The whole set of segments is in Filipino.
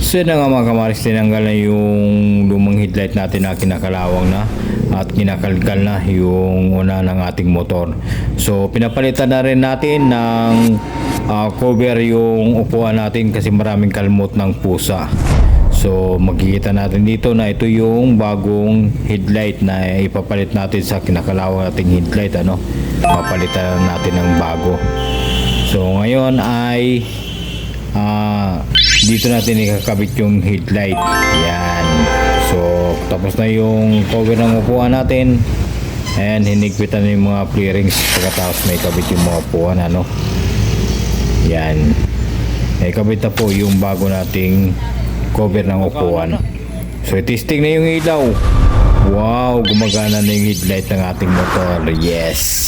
So yun na nga mga kamaris, tinanggal na yung lumang headlight natin na kinakalawang na at kinakalkal na yung una ng ating motor. So pinapalitan na rin natin ng cover yung upuan natin kasi maraming kalmot ng pusa. So makikita natin dito na ito yung bagong headlight na ipapalit natin sa kinakalawang nating headlight, ano. Papalitan natin ng bago. So ngayon ay dito natin ikakabit yung headlight. Yan. So tapos na yung cover ng upuan natin. Ayan, hinigpitan na yung mga clearings pagkatapos may kabit yung mga upuan, ano. Yan. May kabit na po yung bago nating cover ng upuan. So testing na yung ilaw. Wow, gumagana na yung headlight ng ating motor. Yes.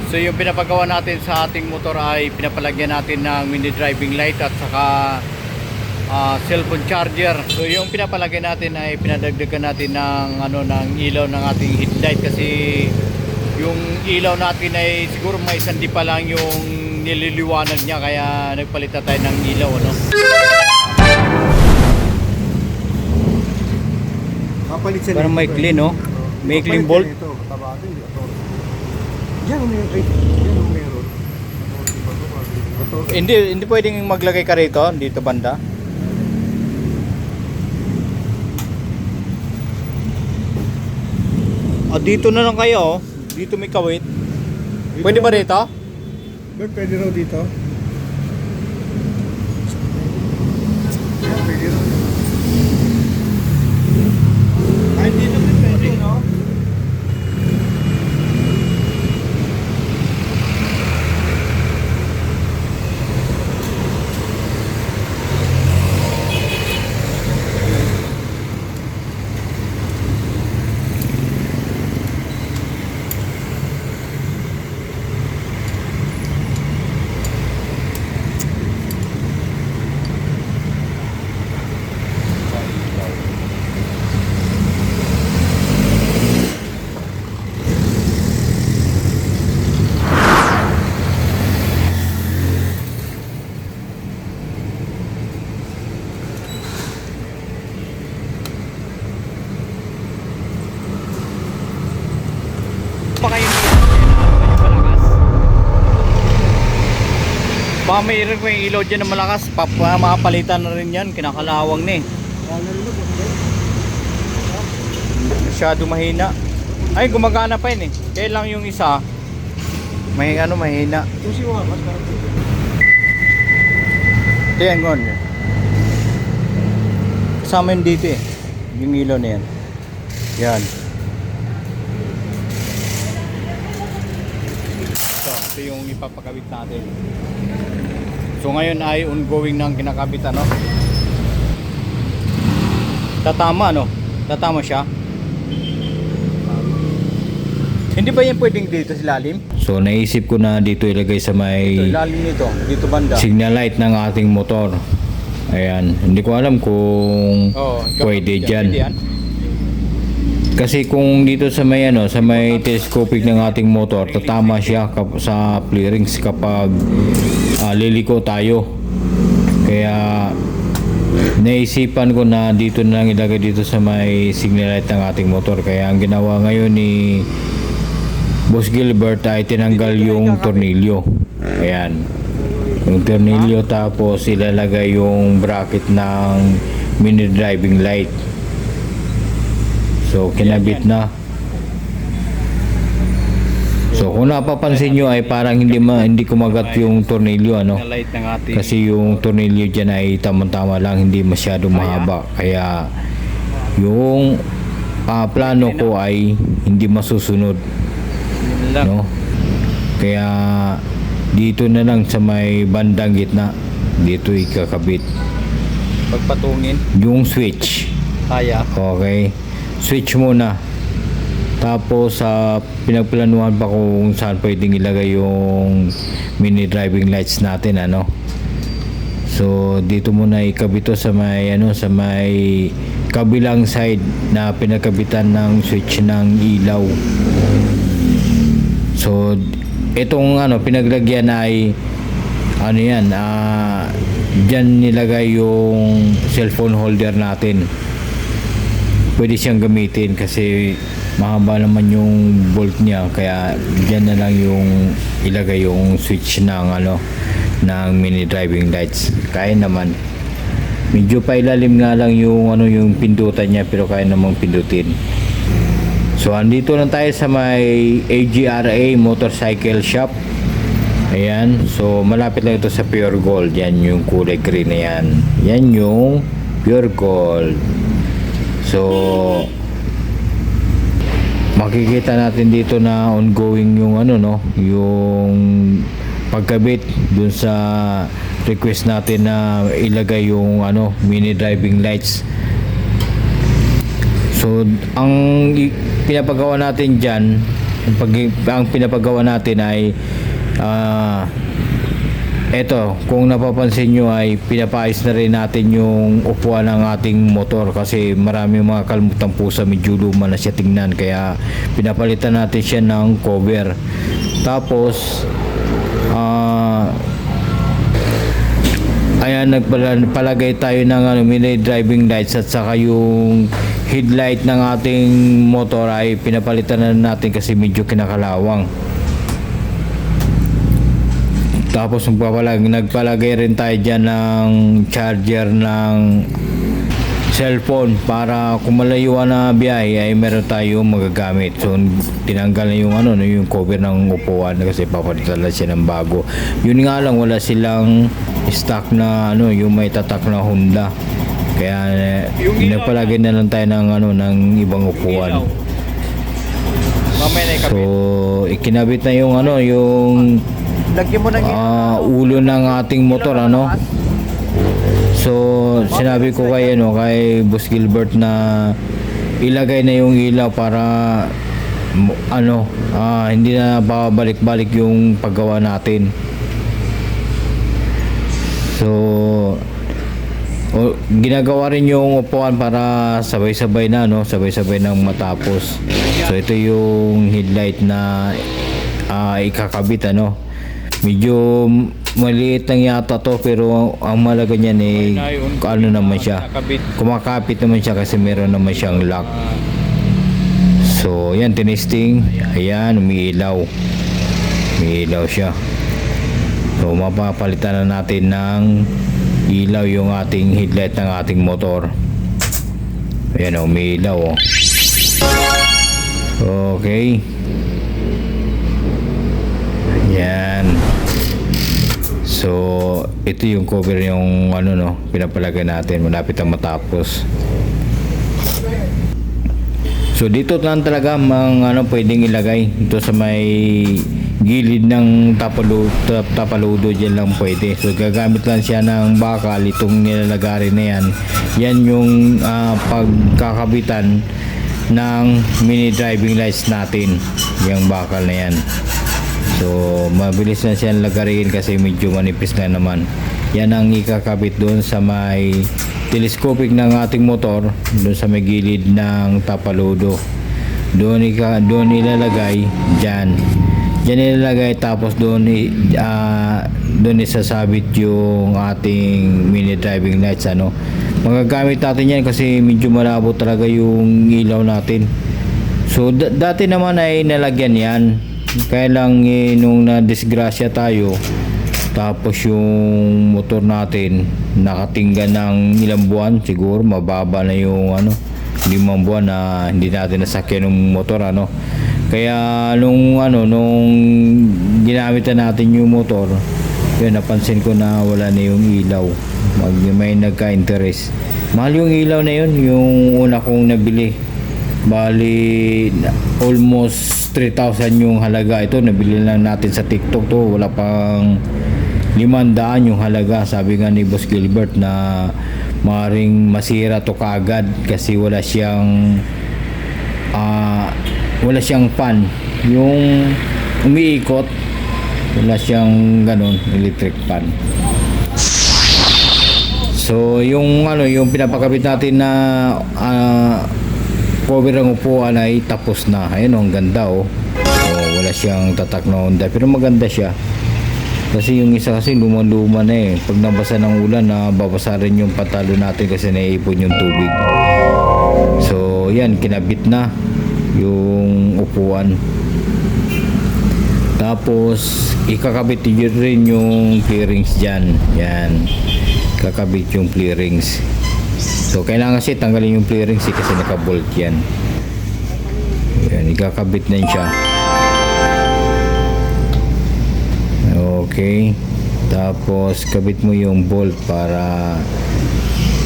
So yung pinapagawa natin sa ating motor ay pinapalagyan natin ng mini driving light at saka cellphone charger. So yung pinapalagyan natin ay pinadagdagan natin ng ng ilaw ng ating headlight kasi yung ilaw natin ay siguro may sandi pa lang yung nililiwanag niya kaya nagpalitan tayo ng ilaw, ano. Parang may clean, no? May clean bolt. Yan meron. Hindi pwedeng maglagay ka rito, dito banda. Dito na lang kayo, dito may kawit. Pwede ba rito? Pwede raw dito. Pwede raw. Ay, dito pwede, no? Pa kayo malakas. Baka mayroon ko yung ilaw dyan na malakas. Mapalitan na rin yan. Kinakalawang na eh. Masyado mahina. Ay, gumagana pa yun eh. Kaya lang yung isa mahina. Ayan, gone. Kasama yun dito eh. Yung ilaw na yan. Yan. Ito yung ipapakabit natin. So ngayon ay ongoing ng kinakabit, ano. Tatama, no? Tatama siya. Hindi ba yan pwedeng dito sa lalim? So naisip ko na dito ilagay sa may Lalim nito, dito banda. signal light ng ating motor. Ayan, hindi ko alam kung pwede dyan. Kasi kung dito sa may sa may telescopic ng ating motor, tatama siya sa clearings kapag liliko tayo. Kaya naisipan ko na dito na lang ilagay dito sa may signal light ng ating motor. Kaya ang ginawa ngayon ni Boss Gilbert ay tinanggal yung tornilyo. Ayan. Yung tornilyo, tapos ilalagay yung bracket ng mini driving light. So kinabit na. So kung napapansin nyo ay parang hindi kumagat yung tornilyo, ano. Kasi yung tornilyo dyan ay tamang-tama lang, hindi masyado mahaba. Kaya yung plano ko ay hindi masusunod, no? Kaya dito na lang sa may bandang gitna, dito ikakabit. Pagpatungin. Yung switch. Kaya. Okay. Switch muna. Tapos pinagplanuhan pa kung saan pwedeng ilagay yung mini driving lights natin, ano. So dito muna ikabit to sa may sa may kabilang side na pinagkabitan ng switch ng ilaw. So itong pinaglagyan ay yan, dyan nilagay yung cellphone holder natin. Pwede siyang gamitin kasi mahaba naman yung bolt niya, kaya dyan na lang yung ilagay yung switch ng ng mini driving lights. Kaya naman, medyo pailalim nga lang yung yung pindutan niya, pero kaya namang pindutin. So andito lang tayo sa may AGRA Motorcycle Shop. Ayan, so malapit lang ito sa Pure Gold. Yan yung kulay green na yan. Yan yung Pure Gold. So makikita natin dito na ongoing yung yung pagkabit dun sa request natin na ilagay yung mini driving lights. So ang pinapagawa natin diyan, ang pinapagawa natin ay eto, kung napapansin nyo ay pinapaayos na rin natin yung upuan ng ating motor kasi marami mga kalmutang pusa, medyo luma na siya tingnan, kaya pinapalitan natin siya ng cover. Tapos ayan, nagpalagay tayo ng mini driving lights at saka yung headlight ng ating motor ay pinapalitan na natin kasi medyo kinakalawang. Tapos nagpalagay rin tayo dyan ng charger ng cellphone para kung malayuan na biyahe ay meron tayo magagamit. So tinanggal na yung yung cover ng upuan kasi papalitan na siya ng bago. Yun nga lang, wala silang stock na yung may tatak na Honda. Kaya nagpalagay na lang tayo ng ng ibang upuan. So ikinabit na yung yung Lagyan mo ng ulo ng ating motor So sinabi ko kay kay Boss Gilbert na ilagay na yung ilaw para hindi na babalik-balik yung paggawa natin. So ginagawa rin yung upuan para sabay-sabay na sabay-sabay nang matapos. So ito yung headlight na ikakabit medyo maliit lang yata to, pero ang malaga niyan naman siya, kumakapit naman siya kasi meron naman siyang lock. So yan, tinesting. Ayan, umiilaw siya. So mapapalitan na natin ng ilaw yung ating headlight ng ating motor. Ayan, umiilaw Okay. Yan. So ito yung cover yung pinapalagay natin malapit ang matapos. So dito lang talaga pwedeng ilagay ito sa may gilid ng tapaludo, dyan lang pwede. So gagamit lang siya ng bakal, itong nilalagarin na yan. Yan yung pagkakabitan ng mini driving lights natin, yung bakal na yan. So mabilis na siyang lagarin kasi medyo manipis na naman. Yan ang ikakabit doon sa may telescopic ng ating motor, doon sa may gilid ng tapaludo. Doon ilalagay diyan ilalagay, tapos doon isasabit yung ating mini driving lights. Magagamit natin yan kasi medyo malabo talaga yung ilaw natin. So dati naman ay nalagyan yan, kaya lang nung na-disgrasya tayo, tapos yung motor natin nakatingga ng ilang buwan, siguro mababa na yung 5 buwan na hindi natin nasakyan ng motor Kaya nung ginamit natin yung motor, yun, napansin ko na wala na yung ilaw. May nagka-interest. Mahal yung ilaw na yun, yung una kong nabili. Bali almost 3,000 yung halaga. Ito nabili lang natin sa TikTok to, wala pang 500 yung halaga. Sabi nga ni Boss Gilbert na maaaring masira to kaagad kasi wala siyang fan, yung umiikot, wala siyang electric fan. So yung yung pinapakabit natin na cover ng upuan ay tapos na. Ayun, ang ganda oh. Oh, wala siyang tatak na Honda pero maganda siya. Kasi yung isa kasi luma-luma na eh. Pag nabasa ng ulan, babasa rin yung patalo natin kasi naiipon yung tubig. So yan, kinabit na yung upuan. Tapos ikakabit rin yung clearings dyan. Yan, kakabit yung clearings. So kailangan kasi tanggalin yung clearings kasi nakabolt yan. Yan, ikakabit na siya. Okay, tapos kabit mo yung bolt para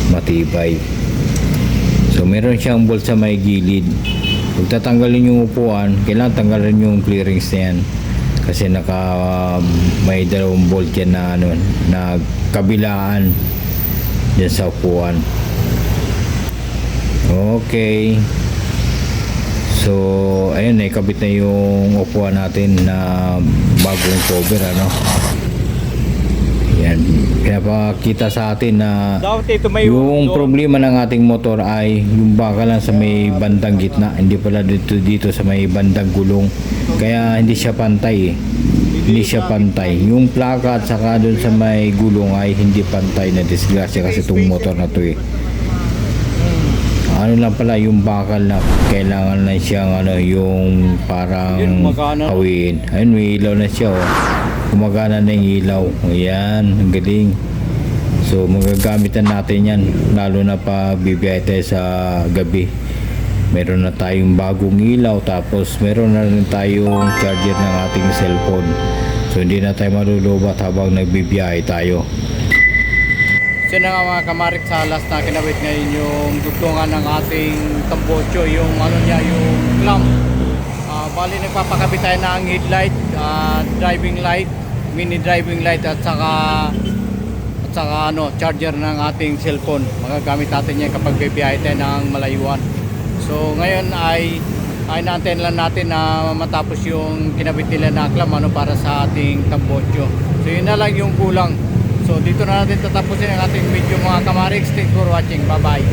matibay. So meron siyang bolt sa may gilid. Pag tatanggalin yung upuan, kailangan tanggalin yung clearings na yan kasi may dalawang bolt yan na na kabilaan dyan sa upuan. Okay, so ayun, kabit na yung upuan natin na bagong cover yan, pinapakita sa atin na yung problema ng ating motor ay yung baka lang sa may bandang gitna, hindi pala dito sa may bandang gulong, kaya hindi siya pantay hindi siya pantay yung plaka at saka dun sa may gulong ay hindi pantay, na disgrasya kasi itong motor na to lang pala yung bakal na kailangan na siyang yung parang hawiin. Ayun, may ilaw na siya gumagana na yung ilaw. Ayan, ang galing. So magagamitan natin yan lalo na pa bibiyay tayo sa gabi. Meron na tayong bagong ilaw, tapos meron na rin tayong charger ng ating cellphone. So hindi na tayo malulubat habang nagbibiyahe tayo. So na nga mga kamarik, sa last na kinabit ngayon yung dugtungan ng ating tambocho, yung yung clamp. Bali nagpapakabit tayo ng headlight, driving light, mini driving light at saka charger ng ating cellphone. Magagamit natin yan kapag bibiyahe tayo ng malayuan. So ngayon ay naantayin lang natin na matapos yung kinabit nila na clamp para sa ating tambocho. So yun na lang yung kulang. So dito na natin tatapusin ang ating video mga kamarik. Thanks for watching. Bye bye.